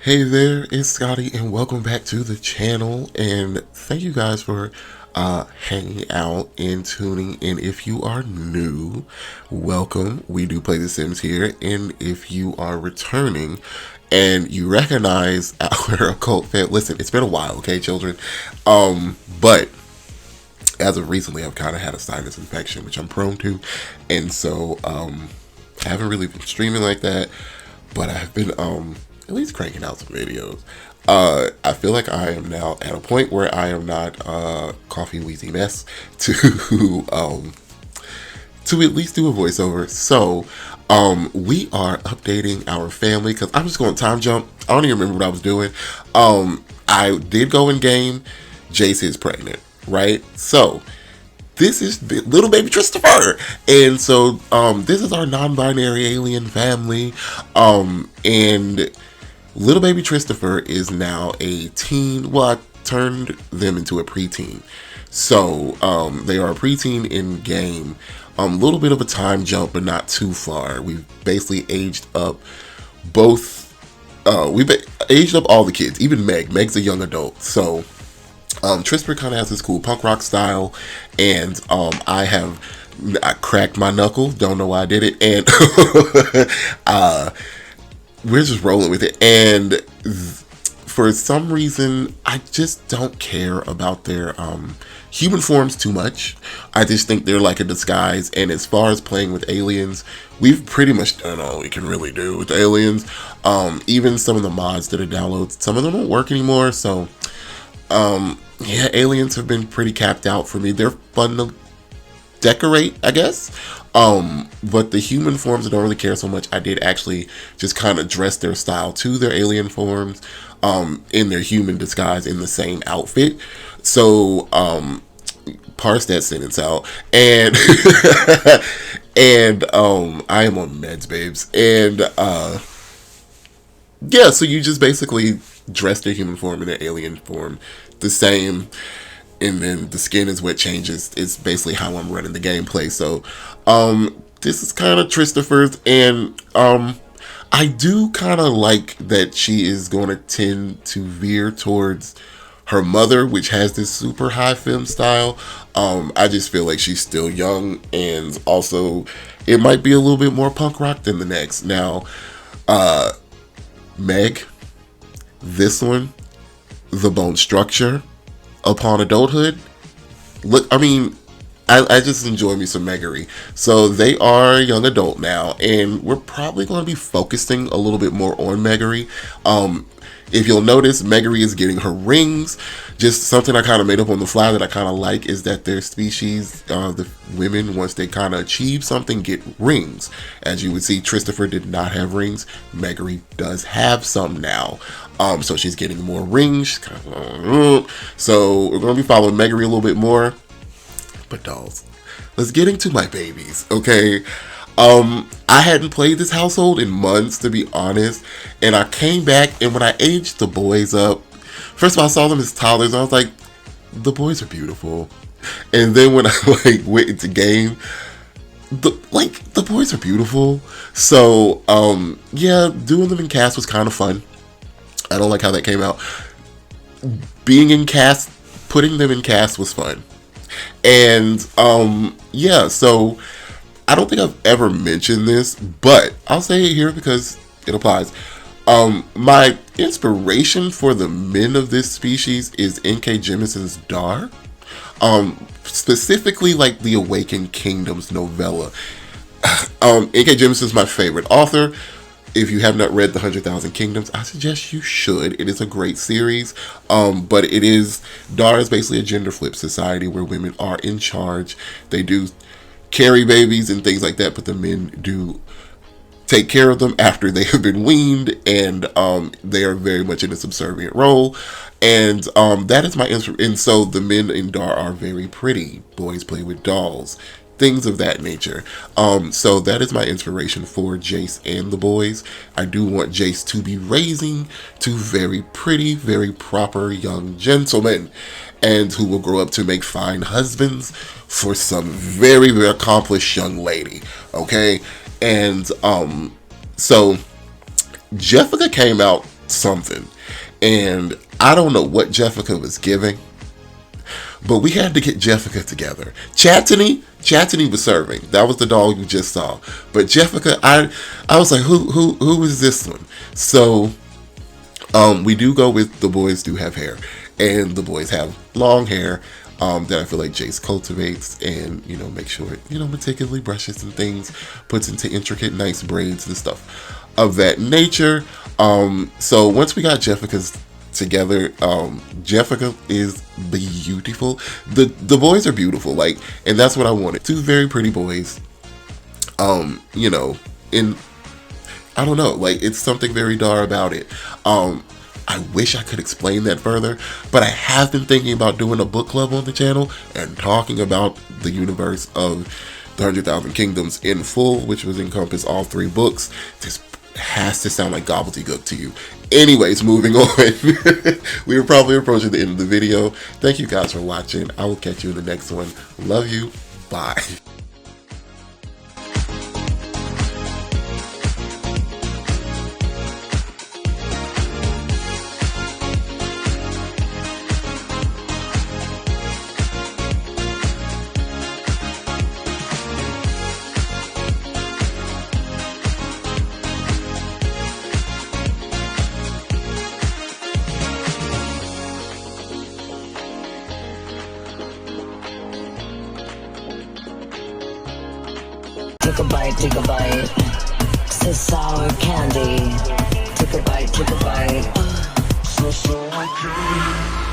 Hey there, it's Scotty, and welcome back to the channel. And thank you guys for hanging out and tuning in. If you are new, welcome. We do play The Sims here, and if you are returning and you recognize our occult fan, listen, it's been a while, okay, children. But as of recently, I've kind of had a sinus infection, which I'm prone to, and so I haven't really been streaming like that. But I've been at least cranking out some videos. I feel like I am now at a point where I am not coffee wheezy mess to to at least do a voiceover. So we are updating our family because I'm just going time jump. I don't even remember what I was doing. I did go in game. Jace is pregnant, right? So this is little baby Christopher, and so this is our non-binary alien family, and little baby Christopher is now a teen. Well, I turned them into a preteen, so they are a preteen in game. Little bit of a time jump, but not too far. We've basically aged up both. We've aged up all the kids, even Meg. Meg's a young adult, so. Trisper kind of has this cool punk rock style, and I cracked my knuckle. Don't know why I did it, and we're just rolling with it. And for some reason, I just don't care about their human forms too much. I just think they're like a disguise. And as far as playing with aliens, we've pretty much done all we can really do with aliens. Even some of the mods that are downloaded, some of them don't work anymore. So. Yeah, aliens have been pretty capped out for me. They're fun to decorate, I guess. But the human forms, I don't really care so much. I did actually just kind of dress their style to their alien forms, in their human disguise in the same outfit. So, parse that sentence out. And, and, I am on meds, babes. And, yeah, so you just basically dress their human form in their alien form the same, and then the skin is what changes. It's basically how I'm running the gameplay. So this is kind of Christopher's, and I do kind of like that she is going to tend to veer towards her mother, which has this super high femme style. I just feel like she's still young, and also it might be a little bit more punk rock than the next. Now Meg, this one, the bone structure upon adulthood. Look, I mean, I just enjoy me some Meggery. So they are young adult now, and we're probably going to be focusing a little bit more on Meggery. If you'll notice, Meggery is getting her rings. Just something I kind of made up on the fly that I kind of like is that their species, the women, once they kind of achieve something, get rings. As you would see, Christopher did not have rings. Meggery does have some now. So she's getting more rings. So we're going to be following Meggery a little bit more. But dolls, let's get into my babies, okay? I hadn't played this household in months, to be honest, and I came back, and when I aged the boys up, first of all, I saw them as toddlers, and I was like, the boys are beautiful. And then when I went into game, the boys are beautiful. So yeah, doing them in CAS was kind of fun. I don't like how that came out. Being in CAS, putting them in CAS was fun. And yeah, so I don't think I've ever mentioned this, but I'll say it here because it applies. My inspiration for the men of this species is N.K. Jemison's Dar. Specifically like the Awakened Kingdoms novella. N.K. Jemisin is my favorite author. If you have not read The 100,000 Kingdoms, I suggest you should. It is a great series. But it is, Dar is basically a gender flip society where women are in charge. They do carry babies and things like that, but the men do take care of them after they have been weaned, and they are very much in a subservient role. And that is my inspiration. And so the men in Dar are very pretty. Boys play with dolls. Things of that nature. So that is my inspiration for Jace and the boys. I do want Jace to be raising two very pretty, very proper young gentlemen, and who will grow up to make fine husbands for some very, very accomplished young lady. Okay? And so Jessica came out something. And I don't know what Jessica was giving, but we had to get Jessica together. Chattany was serving. That was the dog you just saw. But Jessica, I was like, who is this one? So we do go with the boys do have hair, and the boys have long hair that I feel like Jace cultivates and, you know, make sure it, you know, meticulously brushes and things, puts into intricate, nice braids and stuff of that nature. So once we got Jessica's together, Jessica is beautiful. The boys are beautiful, like, and that's what I wanted. Two very pretty boys. You know, in I don't know, like, it's something very dar about it. I wish I could explain that further, but I have been thinking about doing a book club on the channel and talking about the universe of the 100,000 Kingdoms in full, which would encompass all 3 books. This has to sound like gobbledygook to you. Anyways, moving on. We are probably approaching the end of the video. Thank you guys for watching. I will catch you in the next one. Love you. Bye. Take a bite, it's sour candy. Take a bite, so candy.